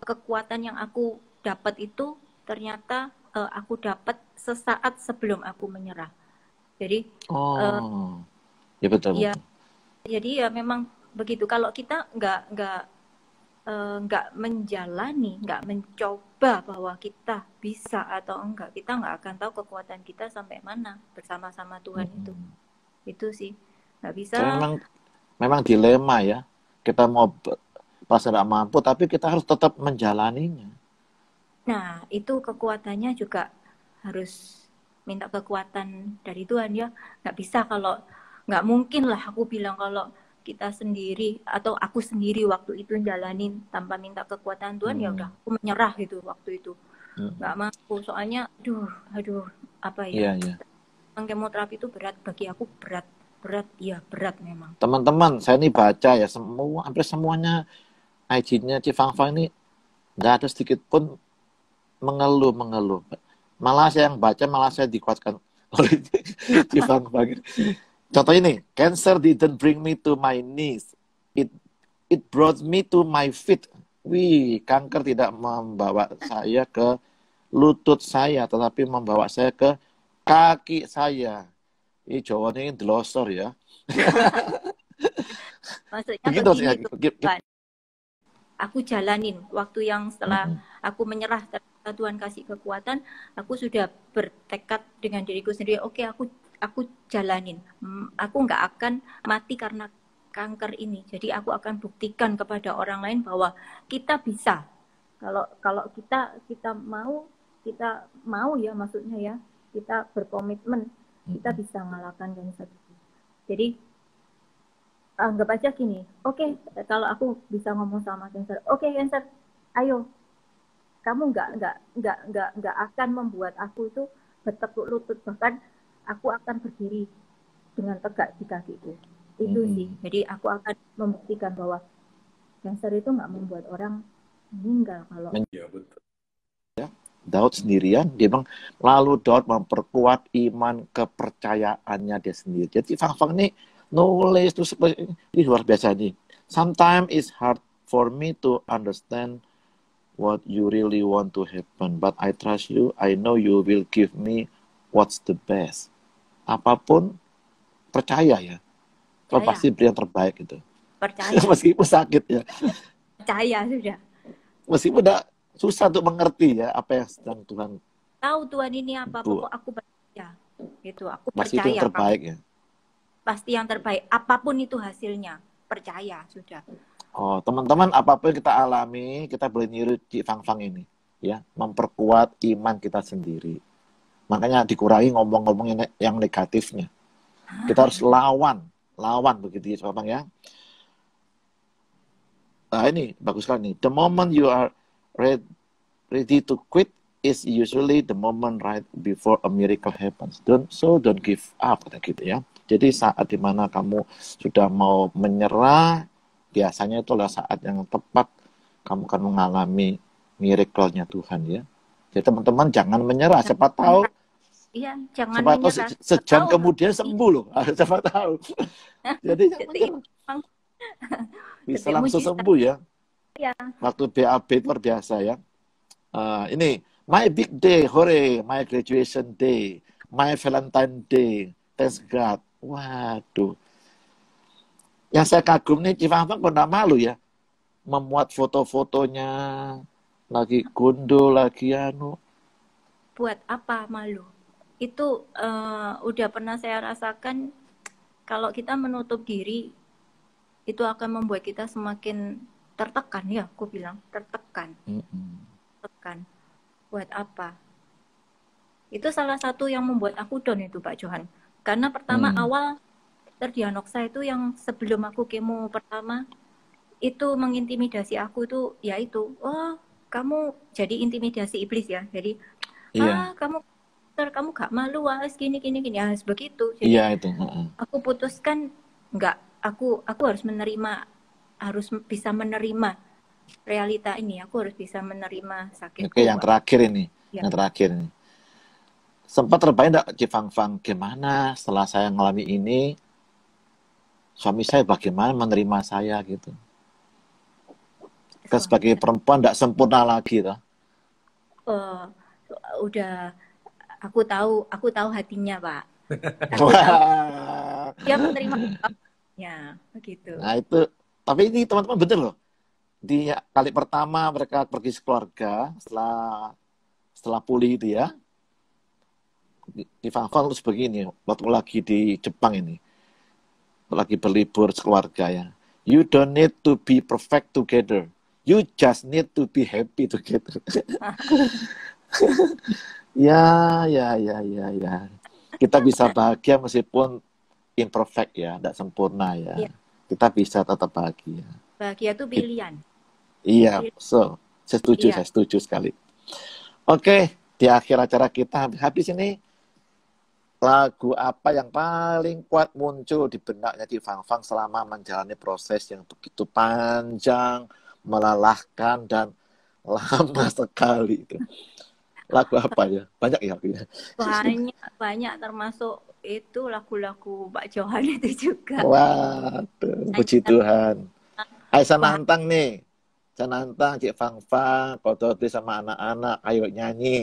kekuatan yang aku dapat itu ternyata aku dapat sesaat sebelum aku menyerah. Jadi ya betul. Jadi ya memang begitu. Kalau kita nggak menjalani, nggak mencoba bahwa kita bisa atau enggak, kita nggak akan tahu kekuatan kita sampai mana bersama-sama Tuhan itu sih nggak bisa. Memang dilema ya. Kita mau pas tidak mampu, tapi kita harus tetap menjalaninya. Nah, itu kekuatannya juga harus minta kekuatan dari Tuhan ya. Nggak bisa kalau, nggak mungkin lah aku bilang kalau kita sendiri atau aku sendiri waktu itu jalanin tanpa minta kekuatan Tuhan, ya udah aku menyerah gitu waktu itu. Nggak mampu, soalnya aduh apa ya. Kemoterapi itu berat bagi aku, berat memang. Teman-teman, saya ini baca ya hampir semuanya IG-nya Cifang ini nggak ada sedikit pun mengeluh. Malah saya yang baca, malah saya dikuatkan oleh Cifang. Contoh ini, cancer didn't bring me to my knees. It brought me to my feet. Wih, kanker tidak membawa saya ke lutut saya, tetapi membawa saya ke kaki saya. Ini Jawanya ini delosor ya. Maksudnya Begitu begini ya. tuh, Tuhan. Aku jalanin waktu yang setelah aku menyerah, ternyata Tuhan kasih kekuatan, aku sudah bertekad dengan diriku sendiri, oke, aku jalanin. Aku nggak akan mati karena kanker ini. Jadi aku akan buktikan kepada orang lain bahwa kita bisa. Kalau kita mau ya, maksudnya ya, kita berkomitmen, kita bisa mengalahkan cancer. Jadi anggap aja gini, oke, kalau aku bisa ngomong sama cancer, oke, cancer, ayo, kamu nggak akan membuat aku itu bertekuk lutut, bahkan aku akan berdiri dengan tegak di kakiku. Itu sih. Jadi aku akan membuktikan bahwa cancer itu nggak membuat orang meninggal kalau. Ya betul. Daud sendirian, dia bilang, lalu Daud memperkuat iman kepercayaannya dia sendiri. Jadi Fang ini nulis terus ini luar biasa nih. Sometimes it's hard for me to understand what you really want to happen, but I trust you. I know you will give me what's the best. Apapun percaya ya. Kau pasti beri yang terbaik gitu. Percaya. Meskipun sakit ya. Percaya sudah. Meskipun udah susah untuk mengerti ya apa yang sedang Tuhan. Tahu Tuhan ini apa, pokok aku percaya. Gitu, aku Masih percaya. Itu yang terbaik ya. Pasti yang terbaik, apapun itu hasilnya, percaya sudah. Oh, teman-teman, apapun yang kita alami, kita boleh niru Cik Fang ini, ya, memperkuat iman kita sendiri. Makanya dikurangi ngomong-ngomong yang negatifnya. Kita harus lawan begitu ya, Cik Fang ya. Nah, ini bagus sekali nih. The moment you are ready to quit is usually the moment right before a miracle happens. Don't give up, gitu ya. Jadi saat dimana kamu sudah mau menyerah, biasanya itu adalah saat yang tepat kamu akan mengalami miracle-nya Tuhan ya. Jadi teman-teman jangan menyerah, siapa tahu. Iya, jangan menyerah. Sejam kemudian sembuh loh, siapa tahu. Jadi bisa langsung sembuh ya. Ya. Waktu BAB luar biasa ya. Ini my big day, hore, my graduation day, my Valentine day, thanks God. Waduh. Yang saya kagum nih, Cik Fang kok nggak malu ya? Memuat foto-fotonya, lagi gundul, lagi anu. Buat apa malu? Itu udah pernah saya rasakan, kalau kita menutup diri, itu akan membuat kita semakin tertekan ya, aku bilang. Tertekan. Tertekan. Buat apa? Itu salah satu yang membuat aku down itu, Pak Johan. Karena pertama awal terdiagnosa itu yang sebelum aku kemo pertama itu mengintimidasi aku itu yaitu, oh kamu jadi intimidasi iblis ya, jadi kamu gak malu gini ya, begitu. Jadi itu. Aku putuskan enggak, aku harus menerima, harus bisa menerima realita ini, aku harus bisa menerima sakitku. Oke, yang terakhir ini, sempat terbayang enggak Cik Fang gimana setelah saya ngalami ini, suami saya bagaimana menerima saya gitu. Sebagai perempuan tidak sempurna lagi toh. Udah aku tahu hatinya, Pak. Dia menerima ya begitu. Nah itu, tapi ini teman-teman bener loh. Di kali pertama mereka pergi sekeluarga setelah pulih itu ya. Di Fang terus begini, waktu lagi di Jepang ini, lagi berlibur sekeluarga ya. You don't need to be perfect together. You just need to be happy together. Ya. Kita bisa bahagia meskipun imperfect ya, tidak sempurna ya. Kita bisa tetap bahagia. Bahagia itu pilihan. Iya, saya setuju sekali. Oke, di akhir acara kita habis ini, lagu apa yang paling kuat muncul di benaknya Cik Fang selama menjalani proses yang begitu panjang, melelahkan dan lama sekali itu? Lagu apa ya? Banyak ya aku ya. Banyak termasuk itu lagu-lagu Pak Johan itu juga. Waduh, puji Tuhan. Ayo saya Wah, nantang nih. Saya nantang Cik Fang Fang, Kototi sama anak-anak, ayo nyanyi.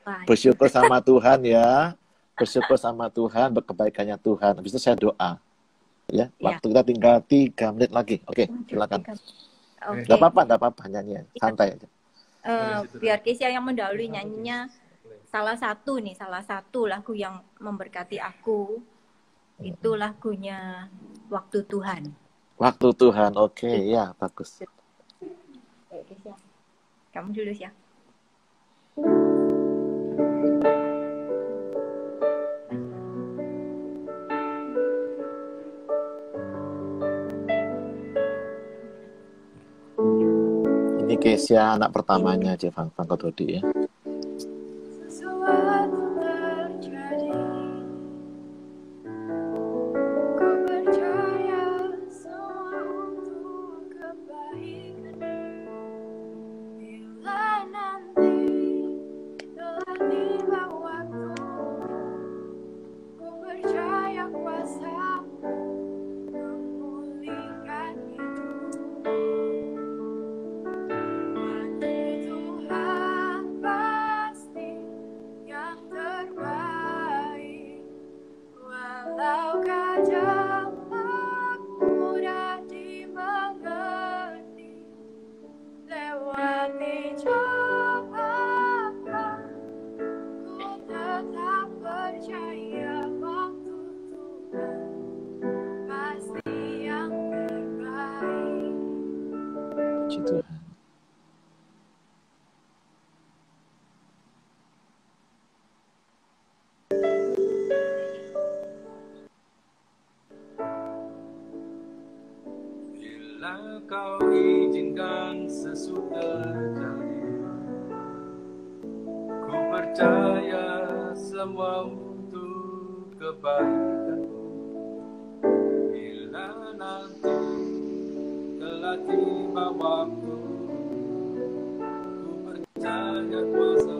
wah. Bersyukur sama Tuhan ya. Bersyukur sama Tuhan, berkebaikannya Tuhan. Habis itu saya doa. Ya, Ya. waktu kita tinggal 3 menit lagi. Oke, silakan. Oke. Gak apa-apa nyanyi. Santai aja. Biar Kesia yang mendahului nyanyinya salah satu lagu yang memberkati aku itu lagunya Waktu Tuhan. Waktu Tuhan, oke, ya bagus. Ayo Kesia, kamu dulu ya. Ini Kesia anak pertamanya Cik Fang Fang Kototi ya. Sesuatu terjadi, ku percaya semua untuk kebaikan. Bila nanti telah tiba waktu, ku percaya kuasa-Mu memulihkan hidup. Waktu Tuhan pasti yang terbaik, walau kadang tak mudah dimengerti. Lewati cobaan, ku tetap percaya waktu Tuhan pasti yang terbaik. Puji Tuhan. Bila kau izinkan sesuatu terjadi, ku percaya semua untuk kebaikanku. Bila nanti telah tiba waktu, ku percaya kuasa